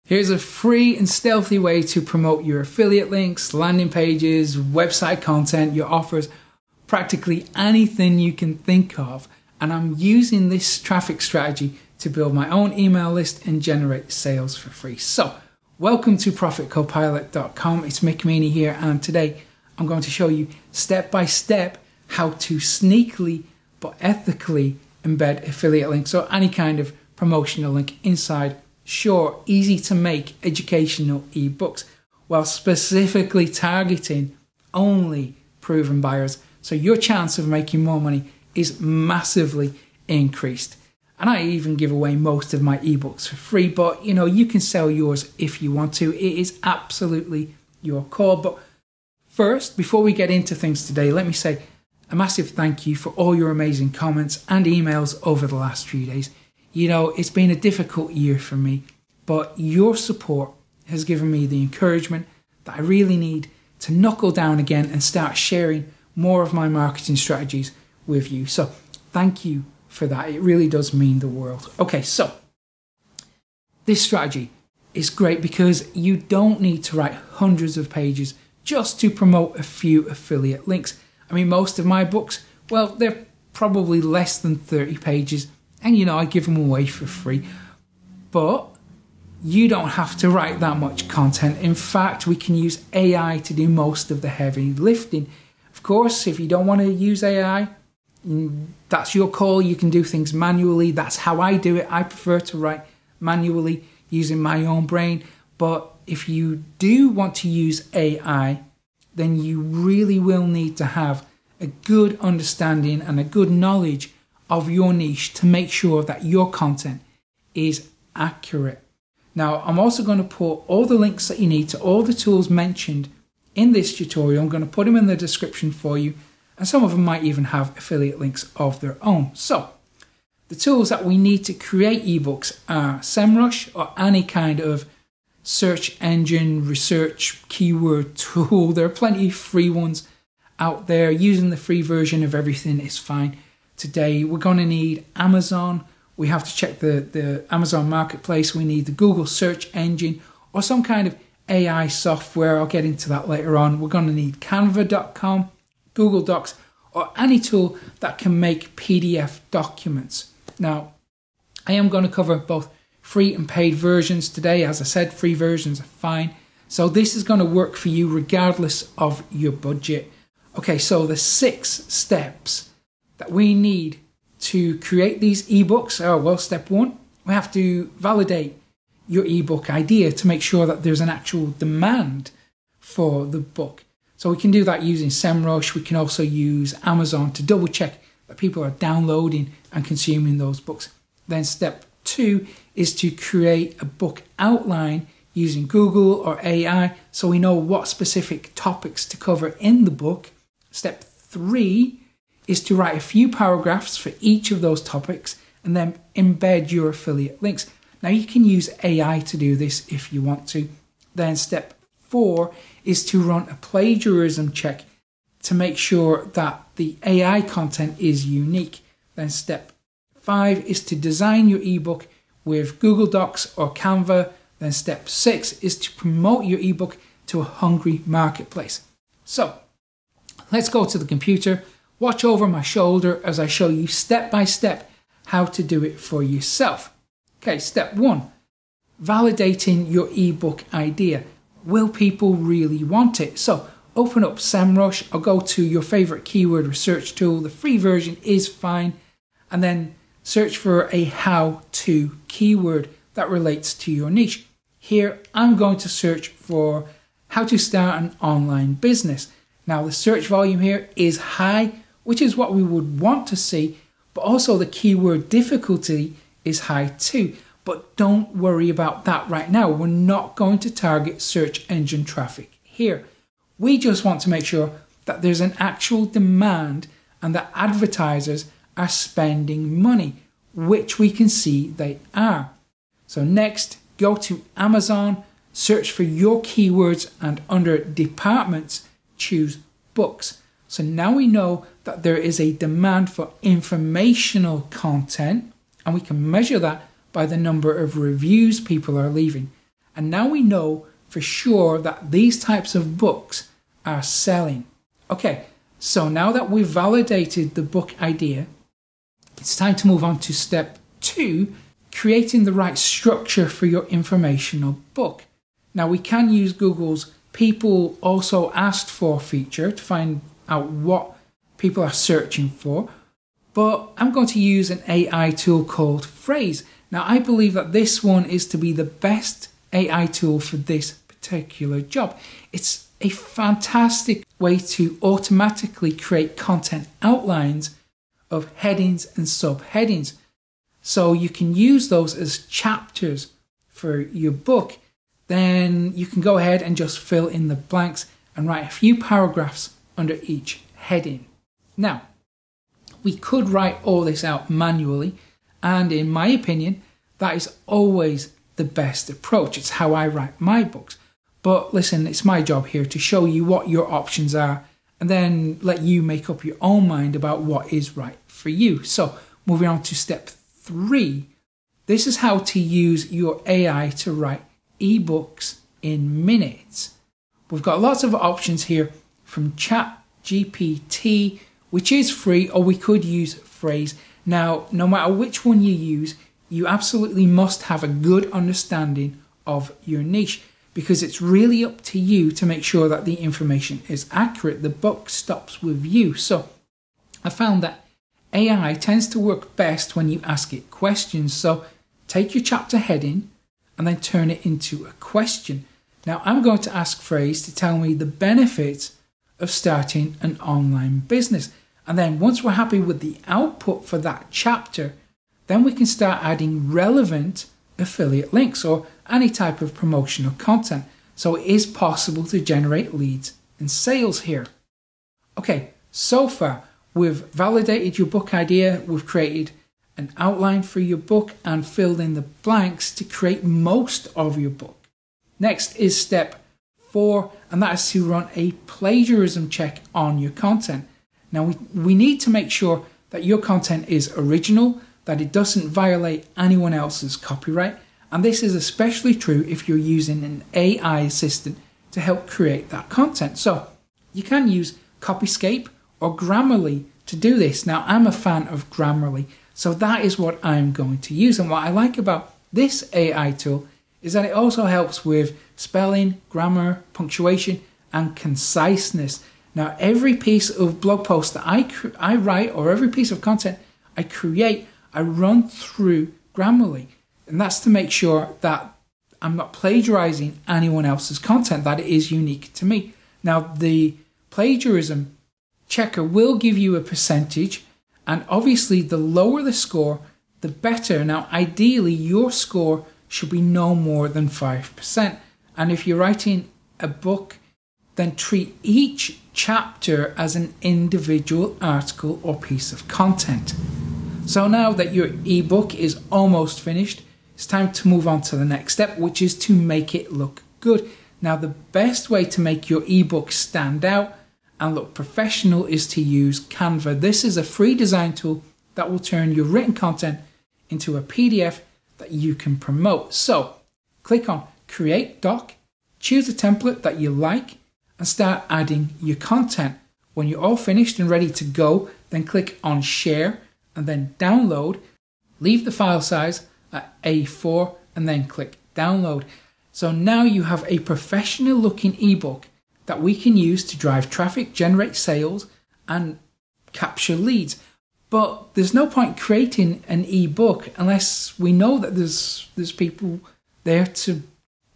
Here's a free and stealthy way to promote your affiliate links, landing pages, website content, your offers, practically anything you can think of. And I'm using this traffic strategy to build my own email list and generate sales for free. So, welcome to ProfitCopilot.com. It's Mick Meaney here, and today I'm going to show you step by step how to sneakily but ethically embed affiliate links or any kind of promotional link inside short, easy to make educational ebooks while specifically targeting only proven buyers. So your chance of making more money is massively increased. And I even give away most of my ebooks for free, but you can sell yours if you want to. It is absolutely your call. But first, before we get into things today, let me say a massive thank you for all your amazing comments and emails over the last few days. It's been a difficult year for me, but your support has given me the encouragement that I really need to knuckle down again and start sharing more of my marketing strategies with you. So thank you for that. It really does mean the world. Okay, so this strategy is great because you don't need to write hundreds of pages just to promote a few affiliate links. I mean, most of my books, well, they're probably less than 30 pages. And I give them away for free. But you don't have to write that much content. In fact, we can use AI to do most of the heavy lifting. Of course, if you don't want to use AI, that's your call. You can do things manually. That's how I do it. I prefer to write manually using my own brain. But if you do want to use AI, then you really will need to have a good understanding and a good knowledge of your niche to make sure that your content is accurate. Now, I'm also going to put all the links that you need to all the tools mentioned in this tutorial. I'm going to put them in the description for you, and some of them might even have affiliate links of their own. So, the tools that we need to create ebooks are SEMrush or any kind of search engine research keyword tool. There are plenty of free ones out there. Using the free version of everything is fine. Today we're going to need Amazon. We have to check the Amazon marketplace. We need the Google search engine or some kind of AI software. I'll get into that later on. We're going to need Canva.com, Google Docs, or any tool that can make PDF documents. Now, I am going to cover both free and paid versions today. As I said, free versions are fine. So this is going to work for you regardless of your budget. Okay, so the 6 steps that we need to create these ebooks are, well, step 1, we have to validate your ebook idea to make sure that there's an actual demand for the book. So we can do that using SEMrush. We can also use Amazon to double check that people are downloading and consuming those books. Then step 2 is to create a book outline using Google or AI so we know what specific topics to cover in the book. Step 3 is to write a few paragraphs for each of those topics and then embed your affiliate links. Now you can use AI to do this if you want to. Then step 4 is to run a plagiarism check to make sure that the AI content is unique. Then step 5 is to design your ebook with Google Docs or Canva. Then step 6 is to promote your ebook to a hungry marketplace. So let's go to the computer. Watch over my shoulder as I show you step by step how to do it for yourself. Okay, step 1, validating your ebook idea. Will people really want it? So open up SEMrush or go to your favorite keyword research tool. The free version is fine. And then search for a how-to keyword that relates to your niche. Here, I'm going to search for how to start an online business. Now, the search volume here is high, which is what we would want to see, but also the keyword difficulty is high too. But don't worry about that right now. We're not going to target search engine traffic here. We just want to make sure that there's an actual demand and that advertisers are spending money, which we can see they are. So next, go to Amazon, search for your keywords, and under departments, choose books. So now we know that there is a demand for informational content, and we can measure that by the number of reviews people are leaving. And now we know for sure that these types of books are selling. Okay, so now that we've validated the book idea, it's time to move on to step 2, creating the right structure for your informational book. Now we can use Google's People Also Asked For feature to find out what people are searching for, but I'm going to use an AI tool called Phrase. Now I believe that this one is to be the best AI tool for this particular job. It's a fantastic way to automatically create content outlines of headings and subheadings. So you can use those as chapters for your book. Then you can go ahead and just fill in the blanks and write a few paragraphs under each heading. Now, we could write all this out manually, and in my opinion, that is always the best approach. It's how I write my books. But listen, it's my job here to show you what your options are and then let you make up your own mind about what is right for you. So moving on to step 3, this is how to use your AI to write ebooks in minutes. We've got lots of options here from ChatGPT, which is free, or we could use Phrase. Now, no matter which one you use, you absolutely must have a good understanding of your niche, because it's really up to you to make sure that the information is accurate. The buck stops with you. So I found that AI tends to work best when you ask it questions. So take your chapter heading and then turn it into a question. Now I'm going to ask Phrase to tell me the benefits of starting an online business. And then once we're happy with the output for that chapter, then we can start adding relevant affiliate links or any type of promotional content. So it is possible to generate leads and sales here. Okay, so far we've validated your book idea, we've created an outline for your book and filled in the blanks to create most of your book. Next is step 4, and that is to run a plagiarism check on your content. Now we need to make sure that your content is original, that it doesn't violate anyone else's copyright, and this is especially true if you're using an AI assistant to help create that content. So you can use Copyscape or Grammarly to do this. Now I'm a fan of Grammarly, so that is what I'm going to use. And what I like about this AI tool is that it also helps with spelling, grammar, punctuation, and conciseness. Now every piece of blog post that I write, or every piece of content I create, I run through Grammarly. And that's to make sure that I'm not plagiarizing anyone else's content, that it is unique to me. Now, the plagiarism checker will give you a percentage, and obviously the lower the score, the better. Now, ideally, your score should be no more than 5%. And if you're writing a book, then treat each chapter as an individual article or piece of content. So now that your ebook is almost finished, it's time to move on to the next step, which is to make it look good. Now, the best way to make your ebook stand out and look professional is to use Canva. This is a free design tool that will turn your written content into a PDF that you can promote. So click on Create Doc, choose a template that you like, and start adding your content. When you're all finished and ready to go, then click on Share and then Download. Leave the file size at A4 and then click Download. So now you have a professional looking ebook that we can use to drive traffic, generate sales, and capture leads. But there's no point creating an ebook unless we know that there's people there to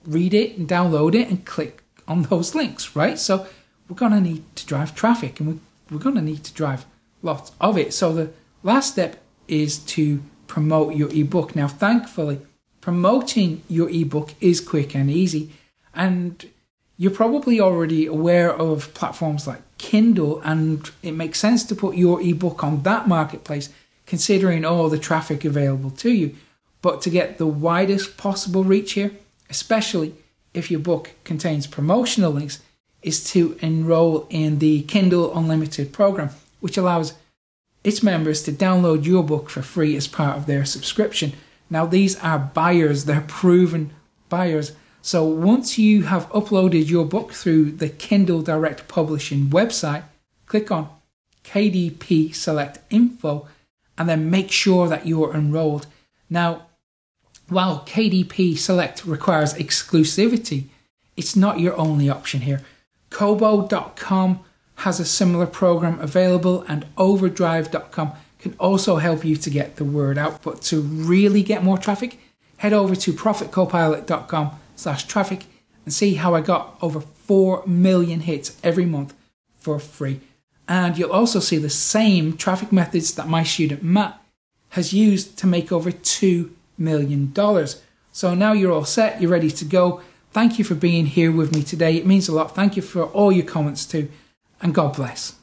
read it and download it and click on those links, right? So we're going to need to drive traffic, and we're going to need to drive lots of it. So the last step is to promote your ebook. Now, thankfully, promoting your ebook is quick and easy, and you're probably already aware of platforms like Kindle, and it makes sense to put your ebook on that marketplace, considering all the traffic available to you. But to get the widest possible reach here, especially if your book contains promotional links, is to enroll in the Kindle Unlimited program, which allows its members to download your book for free as part of their subscription. Now, these are buyers, they're proven buyers So once you have uploaded your book through the Kindle Direct Publishing website, click on KDP Select Info and then make sure that you're enrolled. Now, while KDP Select requires exclusivity, it's not your only option here. Kobo.com has a similar program available, and Overdrive.com can also help you to get the word out. But to really get more traffic, head over to ProfitCopilot.com/traffic and see how I got over 4 million hits every month for free. And you'll also see the same traffic methods that my student Matt has used to make over $2 million. So now you're all set, you're ready to go. Thank you for being here with me today. It means a lot. Thank you for all your comments too, and God bless.